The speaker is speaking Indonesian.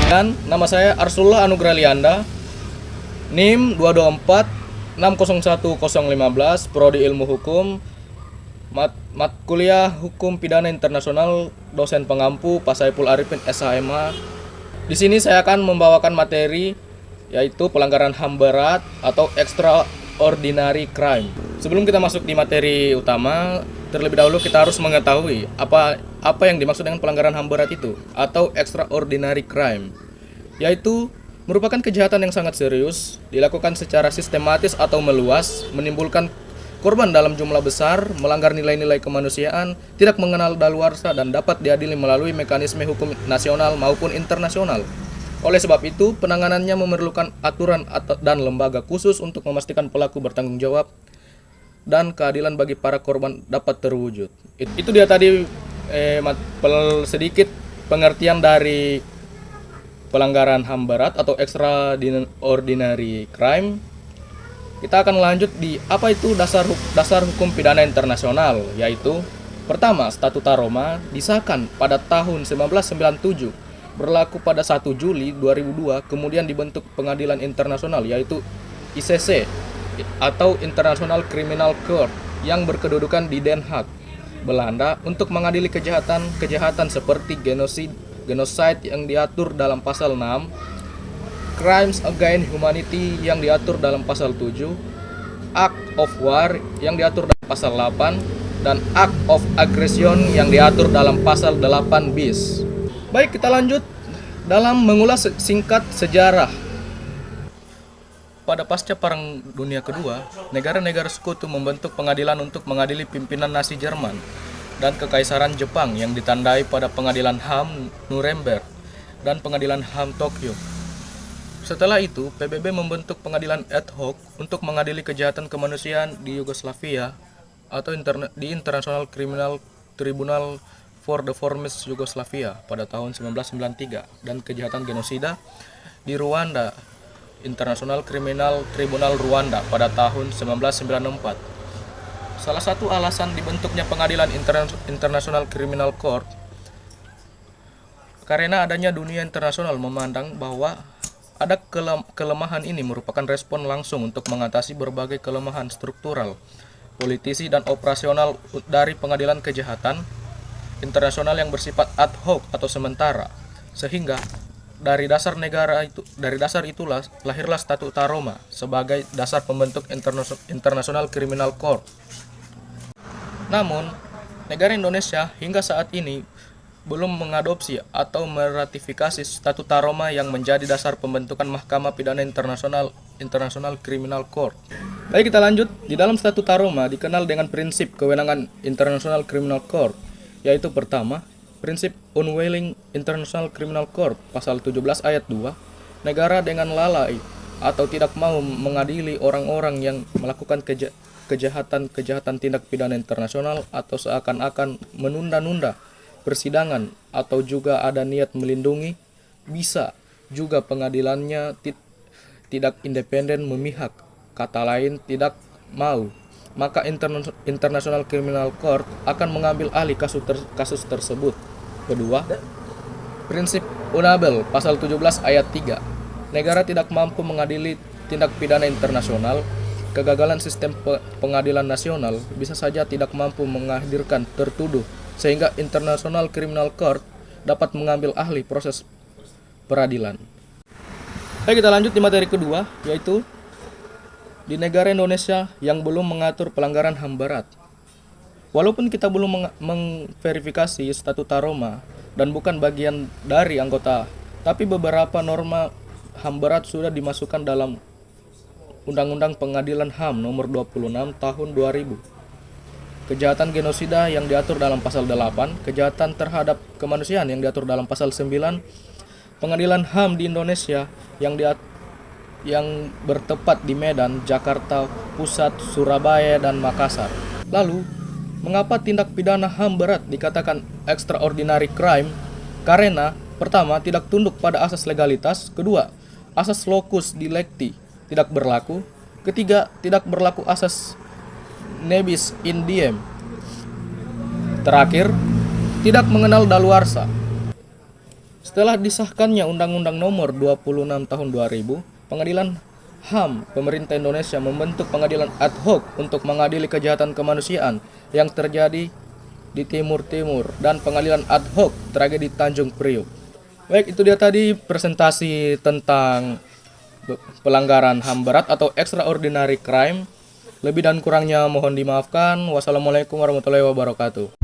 Dan nama saya Arsullah Anugrah Lianda, NIM 224 601015, Prodi Ilmu Hukum, mat kuliah Hukum Pidana Internasional, dosen pengampu Pak Saiful Arifin SHMA. Di sini saya akan membawakan materi yaitu pelanggaran HAM berat atau extraordinary crime. Sebelum kita masuk di materi utama, terlebih dahulu kita harus mengetahui apa yang dimaksud dengan pelanggaran HAM berat itu atau extraordinary crime, yaitu merupakan kejahatan yang sangat serius, dilakukan secara sistematis atau meluas, menimbulkan korban dalam jumlah besar, melanggar nilai-nilai kemanusiaan, tidak mengenal daluarsa, dan dapat diadili melalui mekanisme hukum nasional maupun internasional. Oleh sebab itu, penanganannya memerlukan aturan dan lembaga khusus untuk memastikan pelaku bertanggung jawab dan keadilan bagi para korban dapat terwujud. Itu dia tadi sedikit pengertian dari pelanggaran HAM berat atau extraordinary crime. Kita akan lanjut di apa itu dasar hukum pidana internasional, yaitu pertama, Statuta Roma disahkan pada tahun 1997, berlaku pada 1 Juli 2002, kemudian dibentuk pengadilan internasional yaitu ICC atau International Criminal Court yang berkedudukan di Den Haag, Belanda, untuk mengadili kejahatan seperti genocide yang diatur dalam pasal 6, crimes against humanity yang diatur dalam pasal 7, act of war yang diatur dalam pasal 8, dan act of aggression yang diatur dalam pasal 8 bis. Baik, kita lanjut dalam mengulas singkat sejarah. Pada pasca Perang Dunia Kedua, negara-negara sekutu membentuk pengadilan untuk mengadili pimpinan Nazi Jerman dan Kekaisaran Jepang yang ditandai pada Pengadilan HAM Nuremberg dan Pengadilan HAM Tokyo. Setelah itu, PBB membentuk pengadilan ad hoc untuk mengadili kejahatan kemanusiaan di Yugoslavia atau di International Criminal Tribunal for the Former Yugoslavia pada tahun 1993, dan kejahatan genosida di Rwanda, International Criminal Tribunal Rwanda pada tahun 1994. Salah satu alasan dibentuknya pengadilan International Criminal Court karena adanya dunia internasional memandang bahwa ada kelemahan ini merupakan respon langsung untuk mengatasi berbagai kelemahan struktural, politisi, dan operasional dari pengadilan kejahatan internasional yang bersifat ad hoc atau sementara, sehingga dari dasar itulah lahirlah Statuta Roma sebagai dasar pembentuk International Criminal Court. Namun, negara Indonesia hingga saat ini belum mengadopsi atau meratifikasi Statuta Roma yang menjadi dasar pembentukan Mahkamah Pidana Internasional International Criminal Court. Baik, kita lanjut. Di dalam Statuta Roma dikenal dengan prinsip kewenangan International Criminal Court, yaitu pertama, prinsip unwilling International Criminal Court pasal 17 ayat 2, negara dengan lalai atau tidak mau mengadili orang-orang yang melakukan kejahatan tindak pidana internasional atau seakan-akan menunda-nunda persidangan atau juga ada niat melindungi, bisa juga pengadilannya tidak independen memihak, kata lain tidak mau, maka International Criminal Court akan mengambil alih kasus tersebut. Kedua, prinsip unable pasal 17 ayat 3. Negara tidak mampu mengadili tindak pidana internasional. Kegagalan sistem pengadilan nasional bisa saja tidak mampu menghadirkan tertuduh sehingga International Criminal Court dapat mengambil alih proses peradilan. Baik, kita lanjut di materi kedua, yaitu di negara Indonesia yang belum mengatur pelanggaran HAM berat. Walaupun kita belum memverifikasi Statuta Roma dan bukan bagian dari anggota, tapi beberapa norma HAM berat sudah dimasukkan dalam Undang-Undang Pengadilan HAM nomor 26 tahun 2000. Kejahatan genosida yang diatur dalam pasal 8, kejahatan terhadap kemanusiaan yang diatur dalam pasal 9, Pengadilan HAM di Indonesia yang bertempat di Medan, Jakarta Pusat, Surabaya, dan Makassar. Lalu, mengapa tindak pidana HAM berat dikatakan extraordinary crime? Karena pertama, tidak tunduk pada asas legalitas. Kedua, asas locus delicti tidak berlaku. Ketiga, tidak berlaku asas nebis in idem. Terakhir, tidak mengenal daluarsa. Setelah disahkannya Undang-Undang Nomor 26 Tahun 2000, Pengadilan HAM pemerintah Indonesia membentuk pengadilan ad hoc untuk mengadili kejahatan kemanusiaan yang terjadi di Timur Timur dan pengadilan ad hoc tragedi Tanjung Priok. Baik, itu dia tadi presentasi tentang pelanggaran HAM berat atau extraordinary crime. Lebih dan kurangnya mohon dimaafkan. Wassalamualaikum warahmatullahi wabarakatuh.